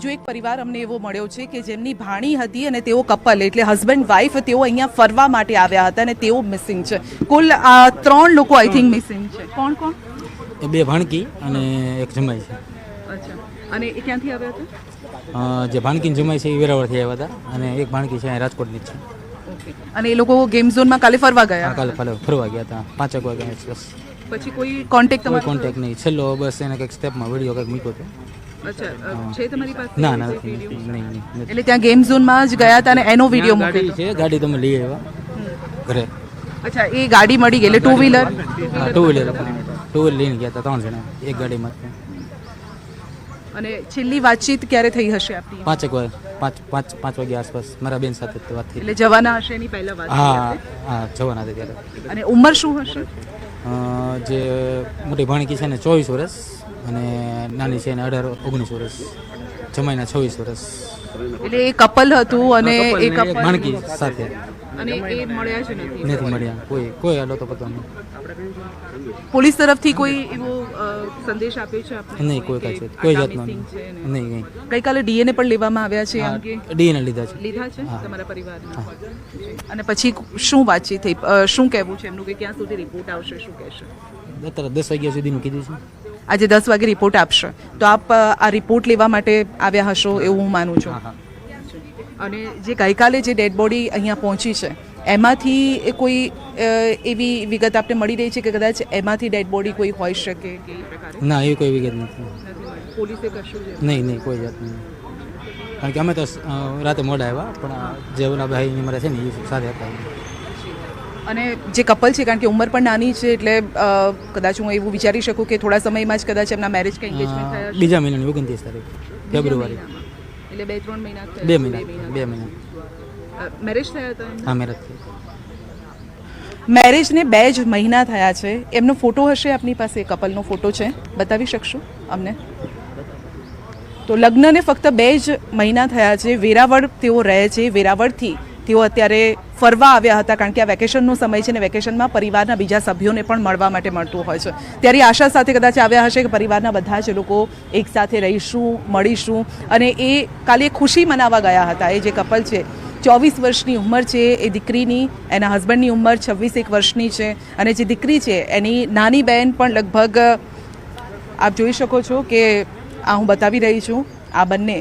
जो एक परिवार अમને એવો મળ્યો છે કે જેમની ભાણી હતી અને તેઓ કપલ એટલે હસબન્ડ વાઇફ તેઓ અહીંયા ફરવા માટે આવ્યા હતા અને તેઓ મિસિંગ છે. કુલ 3 લોકો આઈ થિંક મિસિંગ છે. કોણ કોણ? બે ભાણકી અને એક જમાઈ છે. અચ્છા. અને એ ક્યાંથી આવ્યા હતા? જે ભાણકી જમાઈ છે એ વેરાવળથી આવ્યા હતા અને એક ભાણકી છે રાજકોટની જ છે. ઓકે. અને એ લોકો ગેમ ઝોનમાં કાલે ફરવા ગયા? કાલે ફરવા ગયા હતા 5 વાગ્યા આસપાસ. પછી કોઈ કોન્ટેક્ટ તમારો? કોન્ટેક્ટ નહીં. છેલ્લો બસ એને કંઈક સ્ટેપમાં વિડીયો કંઈક મૂક્યો હતો. અચ્છા. છે તમારી પાસે? ના નહીં. એટલે ત્યાં ગેમ ઝોનમાં જ ગયા હતા અને એનો વિડીયો મૂકેલો છે. ગાડી તમે લઈ આવ્યા ઘરે. અચ્છા. એ ગાડી મળી ગઈ એટલે ટુ વ્હીલર લઈને ગયા હતા 3 જણા એક ગાડીમાં. અને છેલ્લી વાતચીત ક્યારે થઈ હશે આપની? 5 વાગ્યા આસપાસ મારા બેન સાથે વાત થઈ. એટલે જવાના હશે એની પહેલા વાત? હા જવાના હતા ત્યારે. અને ઉંમર શું હશે? જે મોટી ભાણકી છે ને 24 વર્ષ અને નાની છે ને 18-19 વર્ષ. જમાઈના 26 વર્ષ. એટલે એ કપલ હતું અને એ કપલ ભાણકી સાથે. અને એ મળ્યા જ નથી મળ્યા. કોઈ હાલો તો પતો નહીં. પોલીસ તરફથી કોઈ એવો સંદેશ આપ્યો છે આપને? નહીં, કોઈ જાતનો નહીં. ગઈકાલે ડીએનએ પણ લેવામાં આવ્યા છે એમ કે? ડીએનએ લીધા છે તમારા પરિવારના? અને પછી શું વાતચીત થઈ? શું કહેવું છે એમનું કે ક્યાં સુધી રિપોર્ટ આવશે? શું કહેશે? અત્યારે 10 વાગ્યા સુધીનું કીધું છે. આજે 10 વાગે રિપોર્ટ આપશે તો આપ આ રિપોર્ટ લેવા માટે આવ્યા હશો એવું હું માનું છું. અને જે ગઈકાલે જે ડેડ બોડી અહીંયા પહોંચી છે એમાંથી કોઈ એવી વિગત આપને મળી રહી છે કે કદાચ એમાંથી ડેડ બોડી કોઈ હોઈ શકે કે ના, એવી કોઈ વિગત નથી. પોલીસે કશું નહીં કોઈ જાત નહીં. કારણ કે અમે તો રાતે મોડા આવ્યા પણ જે ઓલા ભાઈ મારા છે ને એ સાથે હતા. અને જે કપલ છે કારણ કે ઉંમર પણ નાની છે એટલે કદાચ હું એવું વિચારી શકું કે થોડા સમયમાં જ કદાચ એમના મેરેજ કે એન્ગેજમેન્ટ થયા છે. બીજા મહિનાની 29 તારીખ ફેબ્રુઆરી. એટલે 2-3 મહિના થયા? 2 મહિના. મેરેજ થયા હતા? હા, મેરેજ થયા. મેરેજને 2 જ મહિના થયા છે. એમનો ફોટો હશે આપની પાસે? કપલનો ફોટો છે, બતાવી શકશો અમને? તો લગ્નને ફક્ત 2 જ મહિના થયા છે. વેરાવળ તેઓ રહે છે. વેરાવળથી તેઓ અત્યારે ફરવા આવ્યા હતા કારણ કે આ વેકેશનનો સમય છે ને વેકેશનમાં પરિવારના બીજા સભ્યોને પણ મળવા માટે મળતું હોય છે. ત્યારે આશા સાથે કદાચ આવ્યા હશે કે પરિવારના બધા જ લોકો એકસાથે રહીશું, મળીશું. અને એ કાલે ખુશી મનાવવા ગયા હતા. એ જે કપલ છે 24 વર્ષની ઉંમર છે એ દીકરીની, એના હસબન્ડની ઉંમર 26 વર્ષની છે અને જે દીકરી છે એની નાની બહેન પણ લગભગ આપ જોઈ શકો છો કે આ હું બતાવી રહી છું. આ બંને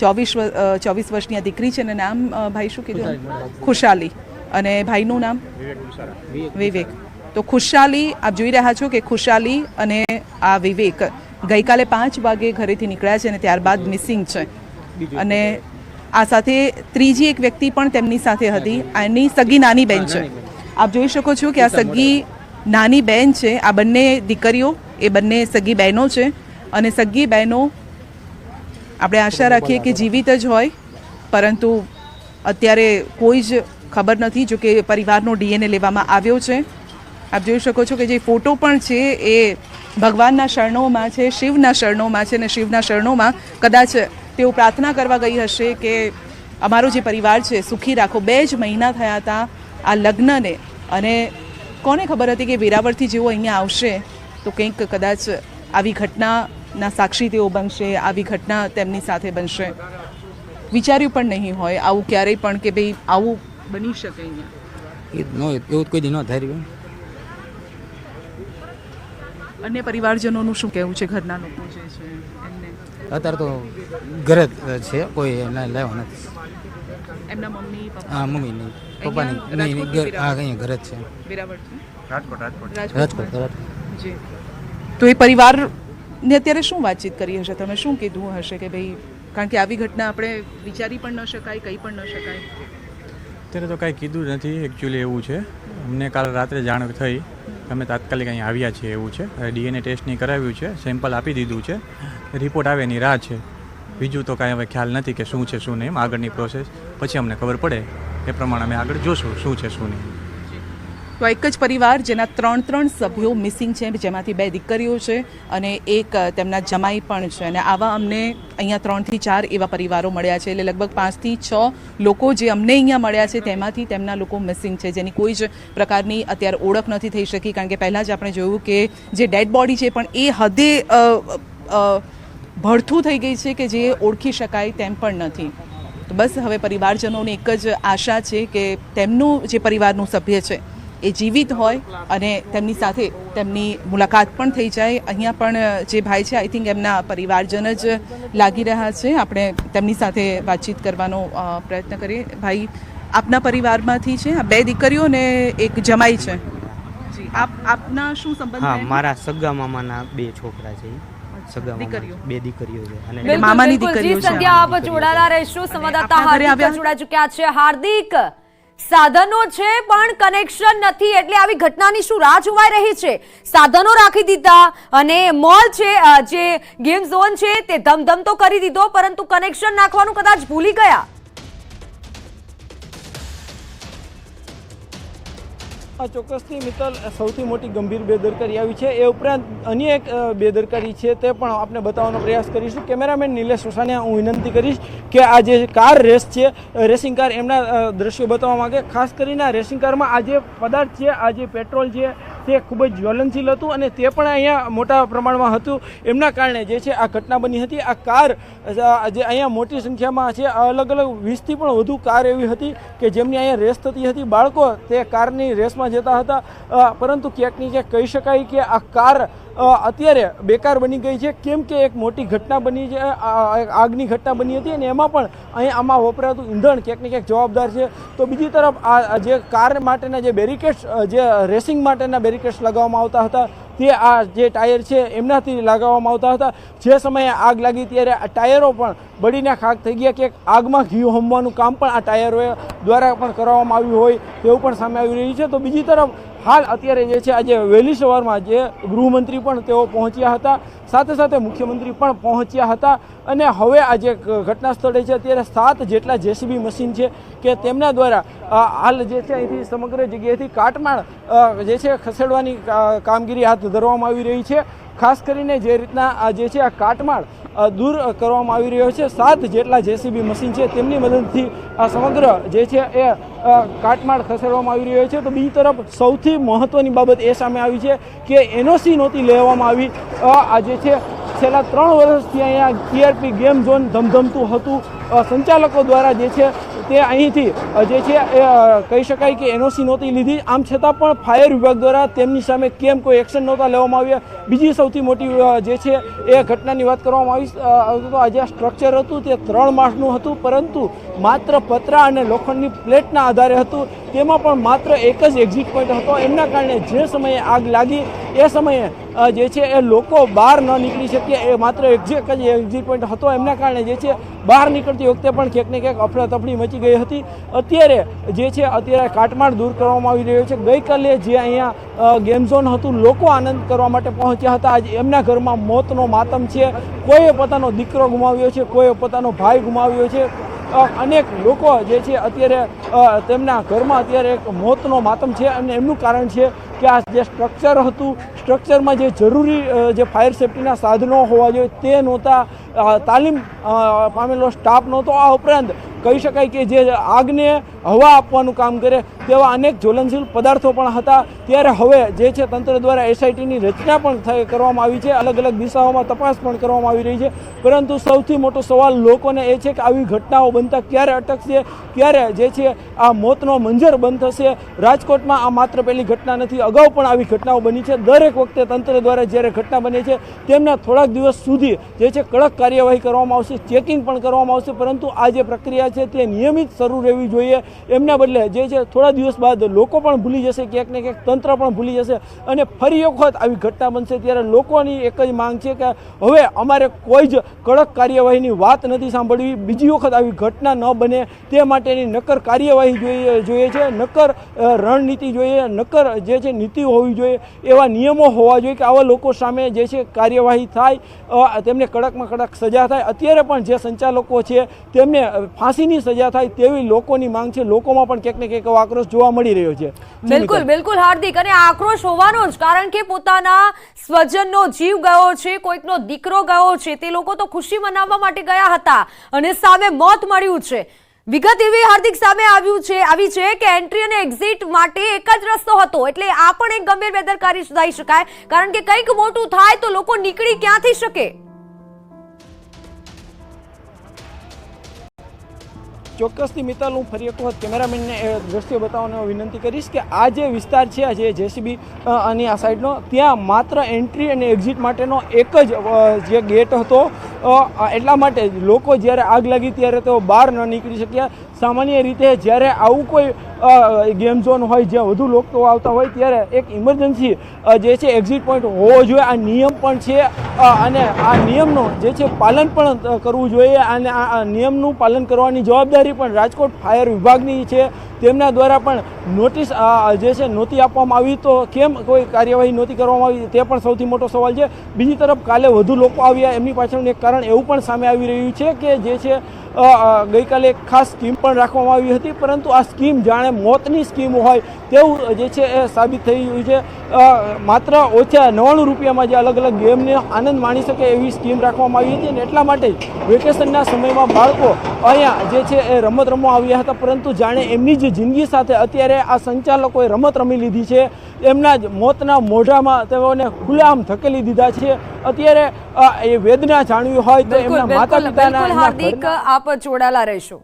24 વર્ષની આ દીકરી છે અને નામ ભાઈ શું કીધું? ખુશાલી. અને ભાઈનું નામ? વિવેક. તો ખુશાલી આપ જોઈ રહ્યા છો કે ખુશાલી અને આ વિવેક ગઈકાલે 5 વાગે ઘરેથી નીકળ્યા છે અને ત્યારબાદ મિસિંગ છે. અને આ સાથે ત્રીજી એક વ્યક્તિ પણ તેમની સાથે હતી. એની સગી નાની બહેન છે. આપ જોઈ શકો છો કે આ સગી નાની બહેન છે. આ બંને દીકરીઓ એ બંને સગી બહેનો છે અને સગી બહેનો આપણે આશા રાખીએ કે જીવિત જ હોય પરંતુ અત્યારે કોઈ જ ખબર નથી. જો કે પરિવારનો ડીએનએ લેવામાં આવ્યો છે. આપ જોઈ શકો છો કે જે ફોટો પણ છે એ ભગવાનના શરણોમાં છે, શિવના શરણોમાં છે અને શિવના શરણોમાં કદાચ તેઓ પ્રાર્થના કરવા ગઈ હશે કે અમારો જે પરિવાર છે સુખી રાખો. 2 જ મહિના થયા હતા આ લગ્નને અને કોને ખબર હતી કે વેરાવળથી જેઓ અહીંયા આવશે તો કંઈક કદાચ આવી ઘટનાના સાક્ષી તેઓ બનશે, આવી ઘટના તેમની સાથે બનશે. વિચાર્યું પણ નહીં હોય આવું ક્યારેય પણ કે ભાઈ આવું બની શકે અહીંયા. એવું કોઈ દી ન થાય. અન્ય પરિવારજનોનું શું કહેવું છે? ઘરના લોકો જે છે એમને અત્યારે તો ઘરે છે, કોઈ લાવ્યા નથી. એમના મમ્મી પપ્પા? હા, મમ્મી નહીં, પપ્પા નહીં. અહીંયા ઘરે જ છે. રાજકોટ. જી. તો એ પરિવારને અત્યારે શું વાતચીત કરી હશે? તમે શું કીધું હશે કે ભાઈ કારણ કે આવી ઘટના આપણે વિચારી પણ ન શકાય, કહી પણ ન શકાય? અત્યારે તો કાંઈ કીધું નથી. એકચ્યુઅલી એવું છે, અમને કાલ રાત્રે જાણ થઈ, અમે તાત્કાલિક અહીં આવ્યા છીએ. એવું છે, ડીએનએ ટેસ્ટની કરાવ્યું છે, સેમ્પલ આપી દીધું છે, રિપોર્ટ આવે એની રાહ છે. બીજું તો કાંઈ હવે ખ્યાલ નથી કે શું છે શું નહીં. આગળની પ્રોસેસ પછી અમને ખબર પડે એ પ્રમાણે અમે આગળ જોશું શું છે શું નહીં. તો એક જ પરિવાર જેના 3 સભ્યો મિસિંગ છે, જેમાંથી 2 દીકરીઓ છે અને એક તેમના જમાઈ પણ છે. અને આવા અમને અહીંયા 3 થી 4 એવા પરિવારો મળ્યા છે. એટલે લગભગ 5 થી 6 લોકો જે અમને અહીંયા મળ્યા છે તેમાંથી તેમના લોકો મિસિંગ છે, જેની કોઈ જ પ્રકારની અત્યારે ઓળખ નથી થઈ શકી. કારણ કે પહેલાં જ આપણે જોયું કે જે ડેડ બોડી છે પણ એ હદે ભડથું થઈ ગઈ છે કે જે ઓળખી શકાય તેમ પણ નથી. તો બસ હવે પરિવારજનોને એક જ આશા છે કે તેમનું જે પરિવારનું સભ્ય છે એ જીવિત હોય અને તેમની સાથે તેમની મુલાકાત પણ થઈ જાય. અહીંયા પણ જે ભાઈ છે આઈ થિંક એમના પરિવારજન જ લાગી રહ્યા છે. આપણે તેમની સાથે વાતચીત કરવાનો પ્રયત્ન કરીએ. ભાઈ, આપના પરિવારમાંથી છે, આ 2 દીકરીઓ ને એક જમાઈ છે. જી, આપના શું સંબંધ? હા, મારા સગા મામાના 2 છોકરા છે. સગા દીકરીઓ. મામા 2 દીકરીઓ છે અને બિલકુલ, મામાની દીકરીઓ છે. સંધ્યા આપ જોડાયેલા રહેશો. સંવાદદાતા આપણા ઘરે હાર્દિક આવ્યા? જોડા ચૂક્યા છે. હાર્દિક, સાધનો છે પણ કનેક્શન નથી, એટલે આવી ઘટનાની શું રાહ જોવાઈ રહી છે? સાધનો રાખી દીધા અને મોલ છે, જે ગેમ ઝોન છે તે ધમધમ તો કરી દીધો, પરંતુ કનેક્શન નાખવાનું કદાચ ભૂલી ગયા. આ ચોક્કસથી મિત્તલ સૌથી મોટી ગંભીર બેદરકારી આવી છે. એ ઉપરાંત અન્ય એક બેદરકારી છે તે પણ આપણે બતાવવાનો પ્રયાસ કરીશું. કેમેરામેન નિલેશ સોસાનિયા હું વિનંતી કરીશ કે આ જે કાર રેસ છે, રેસિંગ કાર, એમના દ્રશ્યો બતાવવા માંગે. ખાસ કરીને આ રેસિંગ કારમાં આ જે પદાર્થ છે, આ જે પેટ્રોલ છે તે ખૂબ જ જ્વલનશીલ હતું અને તે પણ અહીંયા મોટા પ્રમાણમાં હતું. એમના કારણે જે છે આ ઘટના બની હતી. આ કાર જે અહીંયા મોટી સંખ્યામાં છે, અલગ અલગ 20થી પણ વધુ કાર એવી હતી કે જેમની અહીંયા રેસ થતી હતી. બાળકો તે કારની રેસમાં જતા હતા, પરંતુ ક્યાંક ને ક્યાંક કહી શકાય કે આ કાર અત્યારે બેકાર બની ગઈ છે. કેમ કે એક મોટી ઘટના બની છે, આગની ઘટના બની હતી અને એમાં પણ અહીં આમાં વપરાતું ઈંધણ ક્યાંક ને ક્યાંક જવાબદાર છે. તો બીજી તરફ આ જે કાર માટેના જે બેરિકેડ્સ, જે રેસિંગ માટેના બેરિકેડ્સ લગાવવામાં આવતા હતા તે આ જે ટાયર છે એમનાથી લગાવવામાં આવતા હતા. જે સમયે આગ લાગી ત્યારે આ ટાયરો પણ બળીને ખાક થઈ ગયા. કે આગમાં ઘી હોમવાનું કામ પણ આ ટાયરો દ્વારા પણ કરવામાં આવ્યું હોય તેવું પણ સામે આવી રહ્યું છે. તો બીજી તરફ હાલ અત્યારે જે છે આજે વહેલી સવારમાં જે ગૃહમંત્રી પણ તેઓ પહોંચ્યા હતા, સાથે સાથે મુખ્યમંત્રી પણ પહોંચ્યા હતા અને હવે આ જે ઘટના સ્થળે છે અત્યારે 7 જેટલા જેસીબી મશીન છે કે તેમના દ્વારા હાલ જે છે અહીંથી સમગ્ર જગ્યાએથી કાટમાળ જે છે ખસેડવાની કામગીરી હાથ ધરવામાં આવી રહી છે. ખાસ કરીને જે રીતના આ જે છે આ કાટમાળ દૂર કરવામાં આવી રહ્યો છે, 7 જેટલા જેસીબી મશીન છે તેમની મદદથી આ સમગ્ર જે છે એ કાટમાળ ખસેડવામાં આવી રહ્યો છે. તો બીજી તરફ સૌથી મહત્વની બાબત એ સામે આવી છે કે એનઓસી નહોતી લેવામાં આવી. આ જે છે છેલ્લા 3 વર્ષથી અહીંયા ટીઆરપી ગેમ ઝોન ધમધમતું હતું. સંચાલકો દ્વારા જે છે તે અહીંથી જે છે એ કહી શકાય કે એનઓસી નહોતી લીધી. આમ છતાં પણ ફાયર વિભાગ દ્વારા તેમની સામે કેમ કોઈ એક્શન નહોતા લેવામાં આવ્યા. બીજી સૌથી મોટી જે છે એ ઘટનાની વાત કરવામાં આવી તો આજે સ્ટ્રક્ચર હતું તે 3 માળનું હતું, પરંતુ માત્ર પતરા અને લોખંડની પ્લેટના આધારે હતું. તેમાં પણ માત્ર એક જ એક્ઝિટ પોઈન્ટ હતો. એમના કારણે જે સમયે આગ લાગી એ સમયે જે છે એ લોકો બહાર ન નીકળી શક્યા. એ માત્ર એક જ એક્ઝિટ પોઈન્ટ હતો. એમના કારણે જે છે બહાર નીકળતી વખતે પણ ક્યાંક ને ક્યાંક અફડાતફડી મચી ગઈ હતી. અત્યારે જે છે અત્યારે કાટમાળ દૂર કરવામાં આવી રહ્યો છે. ગઈકાલે જે અહીંયા ગેમ ઝોન હતું, લોકો આનંદ કરવા માટે પહોંચ્યા હતા. આજે એમના ઘરમાં મોતનો માતમ છે. કોઈએ પોતાનો દીકરો ગુમાવ્યો છે, કોઈએ પોતાનો ભાઈ ગુમાવ્યો છે. અનેક લોકો જે છે અત્યારે તેમના ઘરમાં અત્યારે એક મોતનો માતમ છે અને એમનું કારણ છે કે આ જે સ્ટ્રક્ચર હતું, સ્ટ્રક્ચરમાં જે જરૂરી જે ફાયર સેફ્ટીના સાધનો હોવા જોઈએ તે નહોતા, તાલીમ પામેલો સ્ટાફ નહોતો. આ ઉપરાંત કહી શકાય કે જે આગને હવા આપવાનું કામ કરે તેવા અનેક જ્વલનશીલ પદાર્થો પણ હતા. ત્યારે હવે જે છે તંત્ર દ્વારા એસઆઈટીની રચના પણ કરવામાં આવી છે. અલગ અલગ દિશાઓમાં તપાસ પણ કરવામાં આવી રહી છે. પરંતુ સૌથી મોટો સવાલ લોકોને એ છે કે આવી ઘટનાઓ બનતા ક્યારે અટકશે, ક્યારે જે છે આ મોતનો મંજર બંધ થશે. રાજકોટમાં આ માત્ર પહેલી ઘટના નથી, અગાઉ પણ આવી ઘટનાઓ બની છે. દરેક વખતે તંત્ર દ્વારા જ્યારે ઘટના બને છે તેમના થોડાક દિવસ સુધી જે છે કડક કાર્યવાહી કરવામાં આવશે, ચેકિંગ પણ કરવામાં આવશે. પરંતુ આ જે પ્રક્રિયા છે તે નિયમિત શરૂ રહેવી જોઈએ. એમના બદલે જે છે થોડા દિવસ બાદ લોકો પણ ભૂલી જશે, ક્યાંક ને ક્યાંક તંત્ર પણ ભૂલી જશે અને ફરી વખત આવી ઘટના બનશે. ત્યારે લોકોની એક જ માંગ છે કે હવે અમારે કોઈ જ કડક કાર્યવાહીની વાત નથી સાંભળવી. બીજી વખત આવી ઘટના ન બને તે માટેની નક્કર કાર્યવાહી જોઈએ છે, નક્કર રણનીતિ જોઈએ, નક્કર જે છે નીતિ હોવી જોઈએ, એવા નિયમો હોવા જોઈએ કે આવા લોકો સામે જે છે કાર્યવાહી થાય, તેમને કડકમાં કડક સજા થાય. અત્યારે પણ જે સંચાલકો છે તેમને ફાંસીની સજા થાય તેવી લોકોની માંગ છે. લોકોમાં પણ ક્યાંક ને ક્યાંક આક્રોશ જોવા મળી રહ્યો છે. બિલકુલ બિલકુલ હાર્દિક, અને આક્રોશ હોવાનો જ, કારણ કે પોતાના સ્વજનનો જીવ ગયો છે, કોઈકનો દીકરો ગયો છે, તે લોકો તો ખુશી મનાવવા માટે ગયા હતા અને સામે મોત મળ્યું છે. વિગત એવી હાર્દિક સામે આવી છે કે એન્ટ્રી અને એક્ઝિટ માટે એક જ રસ્તો હતો. એટલે આ પણ એક ગંભીર બેદરકારી થઈ શકાય, કારણ કે કંઈક મોટું થાય તો લોકો નીકળી ક્યાંથી શકે. ચોક્કસથી મિત્તલ, હું ફરી એક વખત કેમેરામેનને એ દ્રશ્ય બતાવવાનો વિનંતી કરીશ કે આ જે વિસ્તાર છે, જે જેસીબી અને આ સાઈડનો, ત્યાં માત્ર એન્ટ્રી અને એક્ઝિટ માટેનો એક જ જે ગેટ હતો. એટલા માટે લોકો જ્યારે આગ લાગી ત્યારે તેઓ બહાર ન નીકળી શક્યા. સામાન્ય રીતે જ્યારે આવું કોઈ ગેમ ઝોન હોય જ્યાં વધુ લોકો આવતા હોય ત્યારે એક ઇમરજન્સી જે છે એક્ઝિટ પોઈન્ટ હોવો જોઈએ. આ નિયમ પણ છે અને આ નિયમનું જે છે પાલન પણ કરવું જોઈએ અને આ નિયમનું પાલન કરવાની જવાબદારી પણ રાજકોટ ફાયર વિભાગની છે. તેમના દ્વારા પણ નોટિસ જે છે નહોતી આપવામાં આવી, તો કેમ કોઈ કાર્યવાહી નહોતી કરવામાં આવી તે પણ સૌથી મોટો સવાલ છે. બીજી તરફ કાલે વધુ લોકો આવ્યા, એમની પાછળનું એક કારણ એવું પણ સામે આવી રહ્યું છે કે જે છે ગઈકાલે એક ખાસ સ્કીમ પણ રાખવામાં આવી હતી, પરંતુ આ સ્કીમ જાણે મોતની સ્કીમ હોય તેવું જે છે એ સાબિત થઈ રહ્યું છે. માત્ર ઓછા 99 રૂપિયામાં જે અલગ અલગ ગેમને આનંદ માણી શકે એવી સ્કીમ રાખવામાં આવી હતી અને એટલા માટે વેકેશનના સમયમાં બાળકો અહીંયા જે છે એ રમત રમવા આવ્યા હતા, પરંતુ જાણે એમની જ જિંદગી સાથે અત્યારે આ સંચાલકોએ રમત રમી લીધી છે. એમના જ મોતના મોઢામાં તેઓને ખુલ્લેઆમ ધકેલી દીધા છે. અત્યારે એ વેદના જાણવી હોય તો એમના માતા પિતાના હાર્દિક, આપ જોડાયેલા રહેશો.